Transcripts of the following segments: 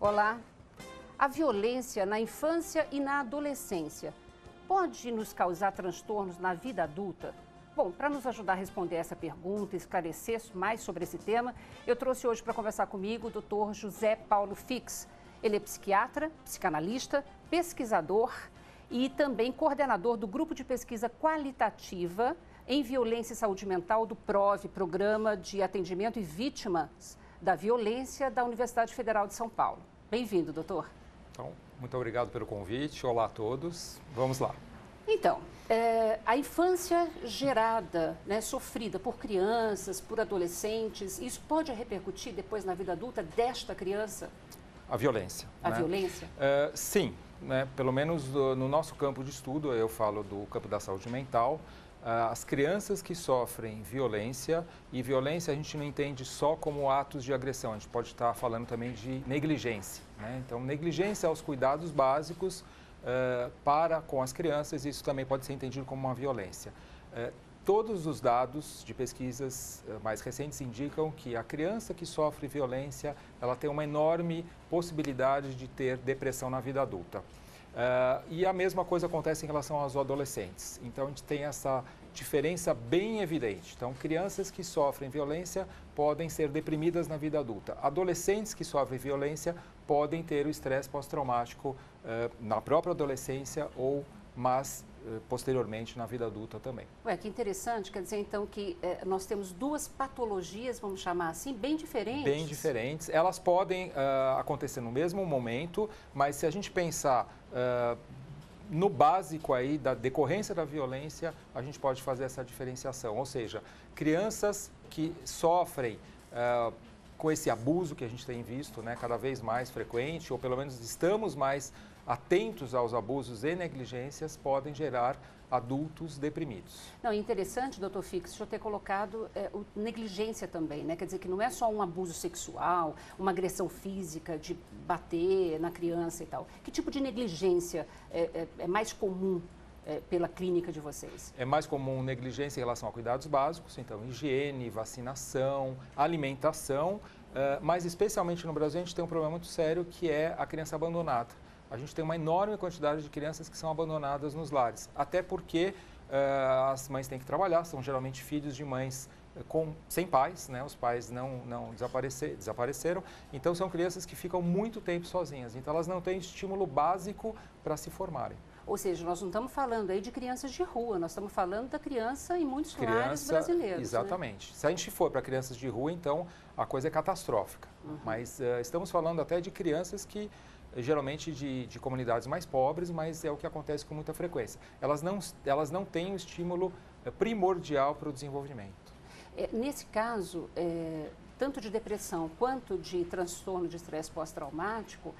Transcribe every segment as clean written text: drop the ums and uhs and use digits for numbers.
Olá. A violência na infância e na adolescência pode nos causar transtornos na vida adulta? Bom, para nos ajudar a responder essa pergunta e esclarecer mais sobre esse tema, eu trouxe hoje para conversar comigo o Dr. José Paulo Fix. Ele é psiquiatra, psicanalista, pesquisador e também coordenador do Grupo de Pesquisa Qualitativa em Violência e Saúde Mental do PROVE, Programa de Atendimento e Vítimas da Violência da Universidade Federal de São Paulo. Bem-vindo, doutor. Então, muito obrigado pelo convite. Olá a todos. Vamos lá. Então, a infância gerada, sofrida por crianças, por adolescentes, isso pode repercutir depois na vida adulta desta criança? A violência. A violência? Sim, pelo menos no nosso campo de estudo, eu falo do campo da saúde mental, as crianças que sofrem violência, e violência a gente não entende só como atos de agressão, a gente pode estar falando também de negligência. Então, negligência aos cuidados básicos para com as crianças, isso também pode ser entendido como uma violência. Todos os dados de pesquisas mais recentes indicam que a criança que sofre violência, ela tem uma enorme possibilidade de ter depressão na vida adulta. E a mesma coisa acontece em relação aos adolescentes. Então, a gente tem essa diferença bem evidente. Então, crianças que sofrem violência podem ser deprimidas na vida adulta. Adolescentes que sofrem violência podem ter o estresse pós-traumático na própria adolescência mas posteriormente na vida adulta também. Que interessante, quer dizer então que nós temos duas patologias, vamos chamar assim, bem diferentes. Bem diferentes. Elas podem acontecer no mesmo momento, mas se a gente pensar no básico aí da decorrência da violência, a gente pode fazer essa diferenciação. Ou seja, crianças que sofrem com esse abuso que a gente tem visto, cada vez mais frequente, ou pelo menos estamos mais atentos aos abusos e negligências, podem gerar adultos deprimidos. Não, interessante, doutor Fix, o senhor ter colocado negligência também, Quer dizer que não é só um abuso sexual, uma agressão física de bater na criança e tal. Que tipo de negligência é mais comum pela clínica de vocês? É mais comum negligência em relação a cuidados básicos, então higiene, vacinação, alimentação, mas especialmente no Brasil a gente tem um problema muito sério que é a criança abandonada. A gente tem uma enorme quantidade de crianças que são abandonadas nos lares, até porque as mães têm que trabalhar, são geralmente filhos de mães sem pais, os pais não desapareceram, então são crianças que ficam muito tempo sozinhas, então elas não têm estímulo básico para se formarem. Ou seja, nós não estamos falando aí de crianças de rua, nós estamos falando da criança em muitos lares brasileiros. Exatamente. Se a gente for para crianças de rua, então a coisa é catastrófica. Mas estamos falando até de crianças que geralmente de comunidades mais pobres, mas é o que acontece com muita frequência. Elas não têm o estímulo primordial para o desenvolvimento. Nesse caso, tanto de depressão quanto de transtorno de estresse pós-traumático,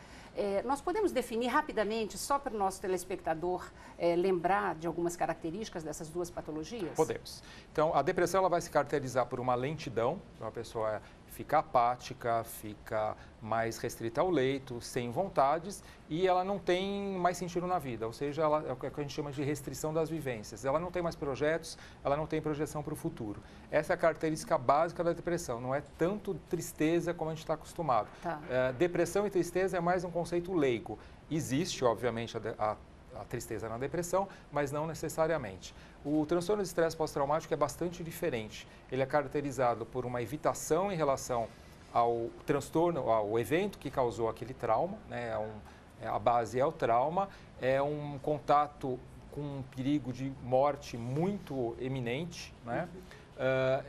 nós podemos definir rapidamente, só para o nosso telespectador lembrar de algumas características dessas duas patologias? Podemos. Então, a depressão ela vai se caracterizar por uma lentidão, a pessoa fica apática, fica mais restrita ao leito, sem vontades e ela não tem mais sentido na vida, ou seja, é o que a gente chama de restrição das vivências. Ela não tem mais projetos, ela não tem projeção para o futuro. Essa é a característica básica da depressão, não é tanto tristeza como a gente está acostumado. Tá. Depressão e tristeza é mais um conceito leigo. Existe, obviamente, a tristeza na depressão, mas não necessariamente. O transtorno de estresse pós-traumático é bastante diferente. Ele é caracterizado por uma evitação em relação ao transtorno, ao evento que causou aquele trauma, a base é o trauma, é um contato com um perigo de morte muito eminente,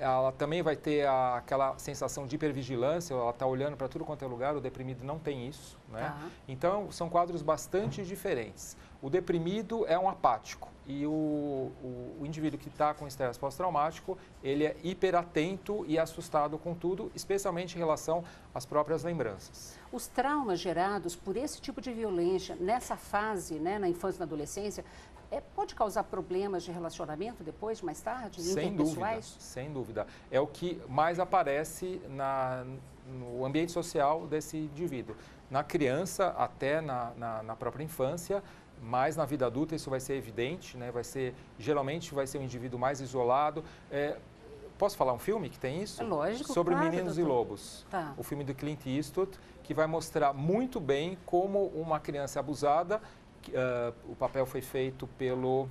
ela também vai ter aquela sensação de hipervigilância, ela está olhando para tudo quanto é lugar, o deprimido não tem isso. Então, são quadros bastante diferentes. O deprimido é um apático e o indivíduo que está com estresse pós-traumático, ele é hiperatento e assustado com tudo, especialmente em relação às próprias lembranças. Os traumas gerados por esse tipo de violência nessa fase, na infância e na adolescência, pode causar problemas de relacionamento depois, mais tarde, interpessoais? Sem dúvida. É o que mais aparece no ambiente social desse indivíduo. Na criança, até na própria infância, mas na vida adulta isso vai ser evidente, geralmente vai ser um indivíduo mais isolado. Posso falar um filme que tem isso? É lógico, Sobre claro, Meninos e doutor. Lobos. Tá. O filme do Clint Eastwood, que vai mostrar muito bem como uma criança abusada, o papel foi feito pelo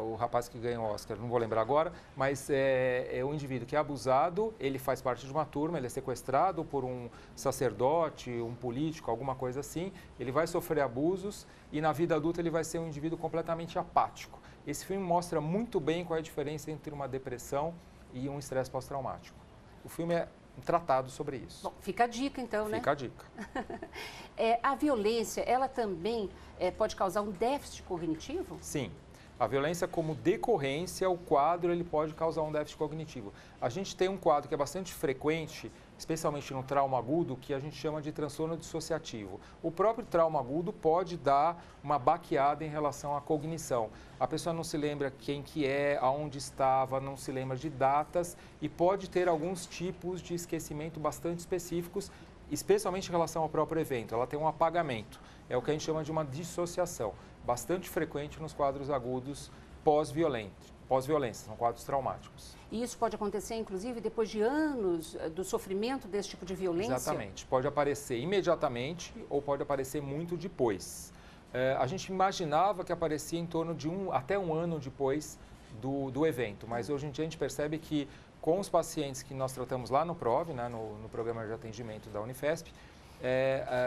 o rapaz que ganhou o Oscar, não vou lembrar agora, mas é um indivíduo que é abusado, ele faz parte de uma turma, ele é sequestrado por um sacerdote, um político, alguma coisa assim, ele vai sofrer abusos e na vida adulta ele vai ser um indivíduo completamente apático. Esse filme mostra muito bem qual é a diferença entre uma depressão e um estresse pós-traumático. O filme é um tratado sobre isso. Bom, fica a dica então, né? Fica a dica. A violência, ela também pode causar um déficit cognitivo? Sim. A violência como decorrência, o quadro ele pode causar um déficit cognitivo. A gente tem um quadro que é bastante frequente, especialmente no trauma agudo, que a gente chama de transtorno dissociativo. O próprio trauma agudo pode dar uma baqueada em relação à cognição. A pessoa não se lembra quem que é, aonde estava, não se lembra de datas e pode ter alguns tipos de esquecimento bastante específicos, especialmente em relação ao próprio evento. Ela tem um apagamento. É o que a gente chama de uma dissociação, bastante frequente nos quadros agudos pós-violência, são quadros traumáticos. E isso pode acontecer, inclusive, depois de anos do sofrimento desse tipo de violência? Exatamente. Pode aparecer imediatamente ou pode aparecer muito depois. A gente imaginava que aparecia em torno de até um ano depois do evento, mas hoje em dia a gente percebe que com os pacientes que nós tratamos lá no PROV, né, no Programa de Atendimento da Unifesp,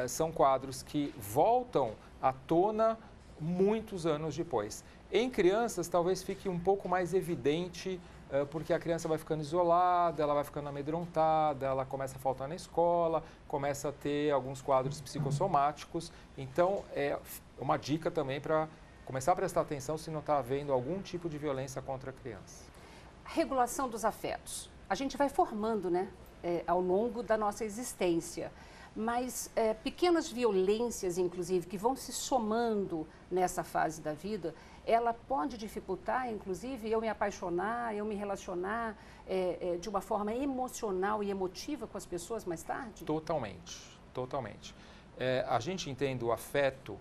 são quadros que voltam à tona muitos anos depois. Em crianças, talvez fique um pouco mais evidente, porque a criança vai ficando isolada, ela vai ficando amedrontada, ela começa a faltar na escola, começa a ter alguns quadros psicossomáticos. Então, é uma dica também para começar a prestar atenção se não está havendo algum tipo de violência contra a criança. Regulação dos afetos. A gente vai formando, né, ao longo da nossa existência. Mas pequenas violências, inclusive, que vão se somando nessa fase da vida, ela pode dificultar, inclusive, eu me apaixonar, eu me relacionar de uma forma emocional e emotiva com as pessoas mais tarde? Totalmente, totalmente. A gente entende o afeto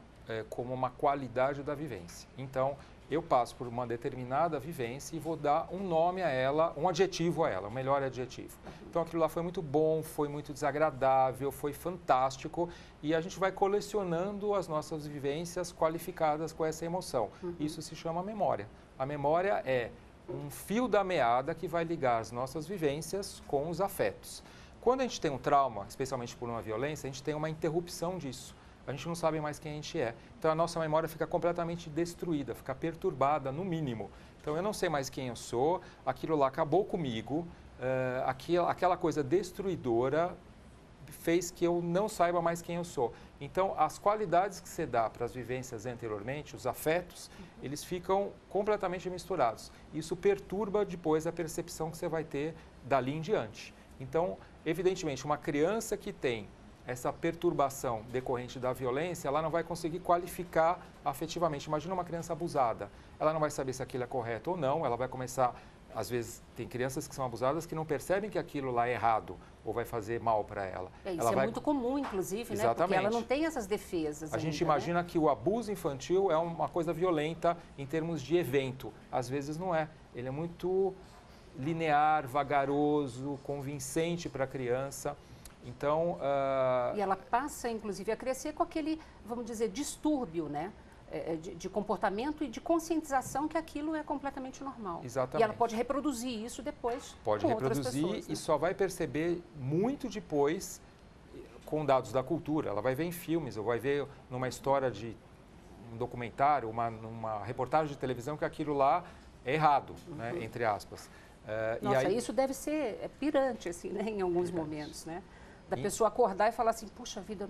como uma qualidade da vivência. Então, eu passo por uma determinada vivência e vou dar um nome a ela, um adjetivo a ela, o melhor adjetivo. Então, aquilo lá foi muito bom, foi muito desagradável, foi fantástico e a gente vai colecionando as nossas vivências qualificadas com essa emoção. Isso se chama memória. A memória é um fio da meada que vai ligar as nossas vivências com os afetos. Quando a gente tem um trauma, especialmente por uma violência, a gente tem uma interrupção disso. A gente não sabe mais quem a gente é. Então, a nossa memória fica completamente destruída, fica perturbada, no mínimo. Então, eu não sei mais quem eu sou, aquilo lá acabou comigo, aquela coisa destruidora fez que eu não saiba mais quem eu sou. Então, as qualidades que você dá para as vivências anteriormente, os afetos, eles ficam completamente misturados. Isso perturba depois a percepção que você vai ter dali em diante. Então, evidentemente, uma criança que tem essa perturbação decorrente da violência, ela não vai conseguir qualificar afetivamente. Imagina uma criança abusada, ela não vai saber se aquilo é correto ou não, ela vai começar, às vezes, tem crianças que são abusadas que não percebem que aquilo lá é errado ou vai fazer mal para ela. Isso é muito comum, inclusive, né? Porque ela não tem essas defesas A gente ainda, imagina que o abuso infantil é uma coisa violenta em termos de evento. Às vezes não é. Ele é muito linear, vagaroso, convincente para a criança. Então, E ela passa, inclusive, a crescer com aquele, vamos dizer, distúrbio, né? De comportamento e de conscientização que aquilo é completamente normal. Exatamente. E ela pode reproduzir isso depois pode com reproduzir outras pessoas, né? E só vai perceber muito depois com dados da cultura. Ela vai ver em filmes, ou vai ver numa história de um documentário, numa reportagem de televisão que aquilo lá é errado, né? Entre aspas. Nossa, isso deve ser pirante, assim, né? Em alguns momentos, né? Da pessoa acordar e falar assim, puxa vida,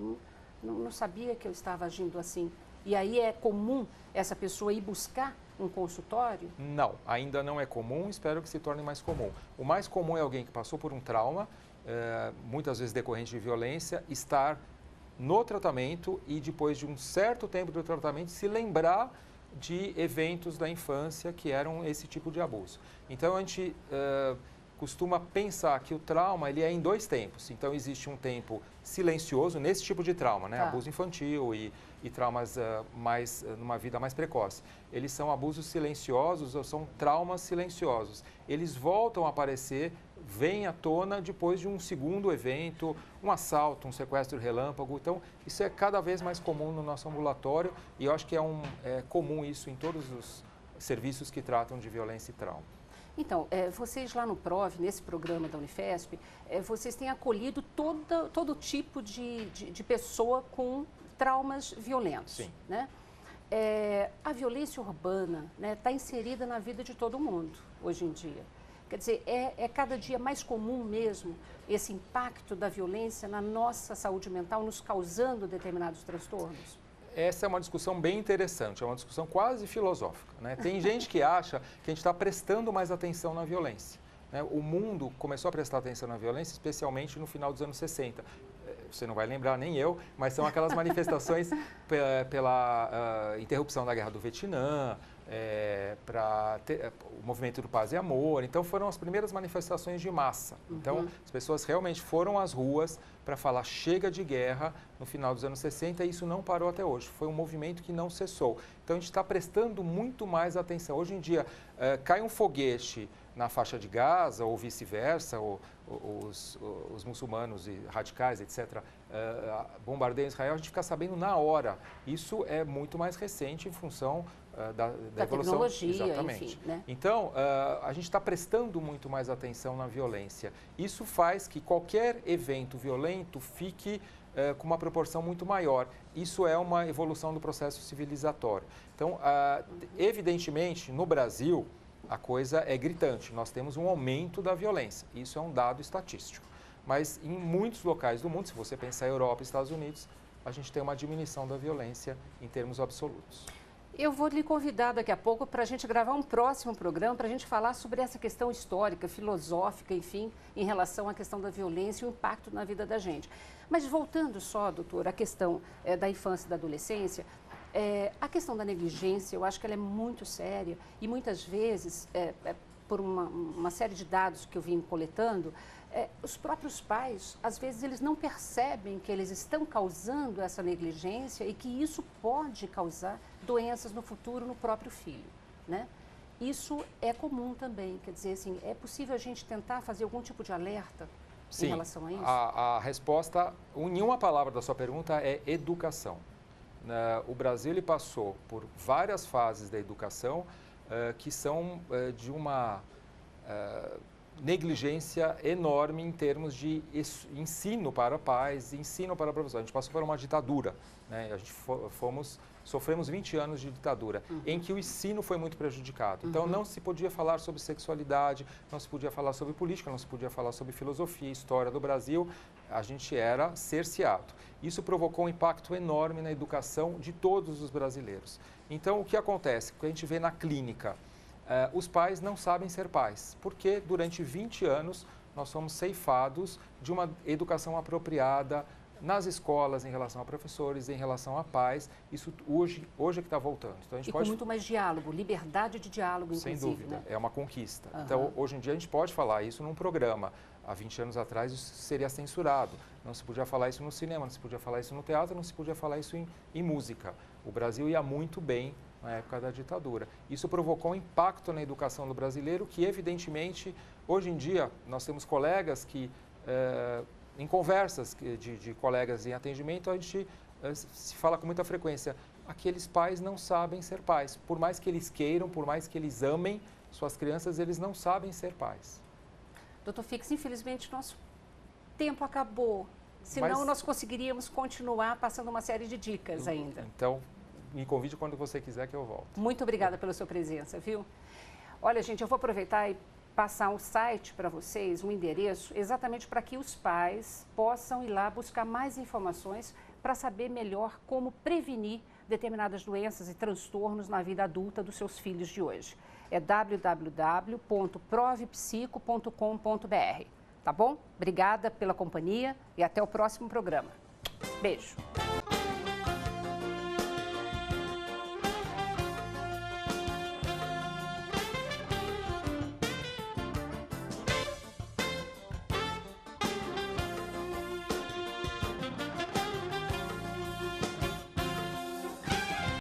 não sabia que eu estava agindo assim. E aí é comum essa pessoa ir buscar um consultório? Não, ainda não é comum, espero que se torne mais comum. O mais comum é alguém que passou por um trauma, muitas vezes decorrente de violência, estar no tratamento e depois de um certo tempo do tratamento se lembrar de eventos da infância que eram esse tipo de abuso. Então, a gente costuma pensar que o trauma ele é em dois tempos. Então, existe um tempo silencioso nesse tipo de trauma, né? Abuso infantil e traumas numa vida mais precoce. Eles são abusos silenciosos ou são traumas silenciosos. Eles voltam a aparecer, vêm à tona depois de um segundo evento, um assalto, um sequestro relâmpago. Então, isso é cada vez mais comum no nosso ambulatório e eu acho que é comum isso em todos os serviços que tratam de violência e trauma. Então, vocês lá no PROV, nesse programa da Unifesp, vocês têm acolhido todo tipo de pessoa com traumas violentos. Sim. Né? A violência urbana está inserida na vida de todo mundo hoje em dia. Quer dizer, é cada dia mais comum mesmo esse impacto da violência na nossa saúde mental, nos causando determinados transtornos? Essa é uma discussão bem interessante, é uma discussão quase filosófica, né? Tem gente que acha que a gente está prestando mais atenção na violência, né? O mundo começou a prestar atenção na violência, especialmente no final dos anos 60. Você não vai lembrar, nem eu, mas são aquelas manifestações pela interrupção da Guerra do Vietnã, o movimento do Paz e Amor. Então, foram as primeiras manifestações de massa. Então, as pessoas realmente foram às ruas para falar chega de guerra no final dos anos 60 e isso não parou até hoje. Foi um movimento que não cessou. Então, a gente está prestando muito mais atenção. Hoje em dia, cai um foguete na faixa de Gaza ou vice-versa, os muçulmanos e radicais, etc., bombardeiam Israel, a gente fica sabendo na hora. Isso é muito mais recente em função da evolução. Tecnologia, exatamente. Enfim, né? Então, a gente está prestando muito mais atenção na violência. Isso faz que qualquer evento violento fique com uma proporção muito maior. Isso é uma evolução do processo civilizatório. Então, evidentemente, no Brasil, a coisa é gritante. Nós temos um aumento da violência. Isso é um dado estatístico. Mas em muitos locais do mundo, se você pensar em Europa e Estados Unidos, a gente tem uma diminuição da violência em termos absolutos. Eu vou lhe convidar daqui a pouco para a gente gravar um próximo programa, para a gente falar sobre essa questão histórica, filosófica, enfim, em relação à questão da violência e o impacto na vida da gente. Mas voltando só, doutor, à questão da infância e da adolescência, a questão da negligência, eu acho que ela é muito séria e muitas vezes, por uma série de dados que eu vim coletando, os próprios pais, às vezes, eles não percebem que eles estão causando essa negligência e que isso pode causar doenças no futuro no próprio filho, né? Isso é comum também, quer dizer, assim, é possível a gente tentar fazer algum tipo de alerta em relação a isso? A resposta, em uma palavra da sua pergunta, é educação. O Brasil ele passou por várias fases da educação que são de uma negligência enorme em termos de ensino para pais, ensino para professores. A gente passou por uma ditadura, né? A gente sofremos 20 anos de ditadura, em que o ensino foi muito prejudicado. Então, não se podia falar sobre sexualidade, não se podia falar sobre política, não se podia falar sobre filosofia, história do Brasil. A gente era cerceado. Isso provocou um impacto enorme na educação de todos os brasileiros. Então, o que acontece? O que a gente vê na clínica, os pais não sabem ser pais, porque durante 20 anos nós somos ceifados de uma educação apropriada nas escolas, em relação a professores, em relação a pais. Isso hoje é que está voltando. Então, a gente com muito mais diálogo, liberdade de diálogo, inclusive. Sem dúvida, né? É uma conquista. Então, hoje em dia a gente pode falar isso num programa. Há 20 anos atrás isso seria censurado. Não se podia falar isso no cinema, não se podia falar isso no teatro, não se podia falar isso em música. O Brasil ia muito bem na época da ditadura. Isso provocou um impacto na educação do brasileiro que, evidentemente, hoje em dia, nós temos colegas que, em conversas de colegas em atendimento, a gente se fala com muita frequência, aqueles pais não sabem ser pais. Por mais que eles queiram, por mais que eles amem suas crianças, eles não sabem ser pais. Doutor Fix, infelizmente, nosso tempo acabou. Senão, nós conseguiríamos continuar passando uma série de dicas ainda. Então, me convide quando você quiser que eu volto. Muito obrigada pela sua presença, viu? Olha, gente, eu vou aproveitar e passar um site para vocês, um endereço, exatamente para que os pais possam ir lá buscar mais informações para saber melhor como prevenir determinadas doenças e transtornos na vida adulta dos seus filhos de hoje. É www.provpsico.com.br, tá bom? Obrigada pela companhia e até o próximo programa. Beijo!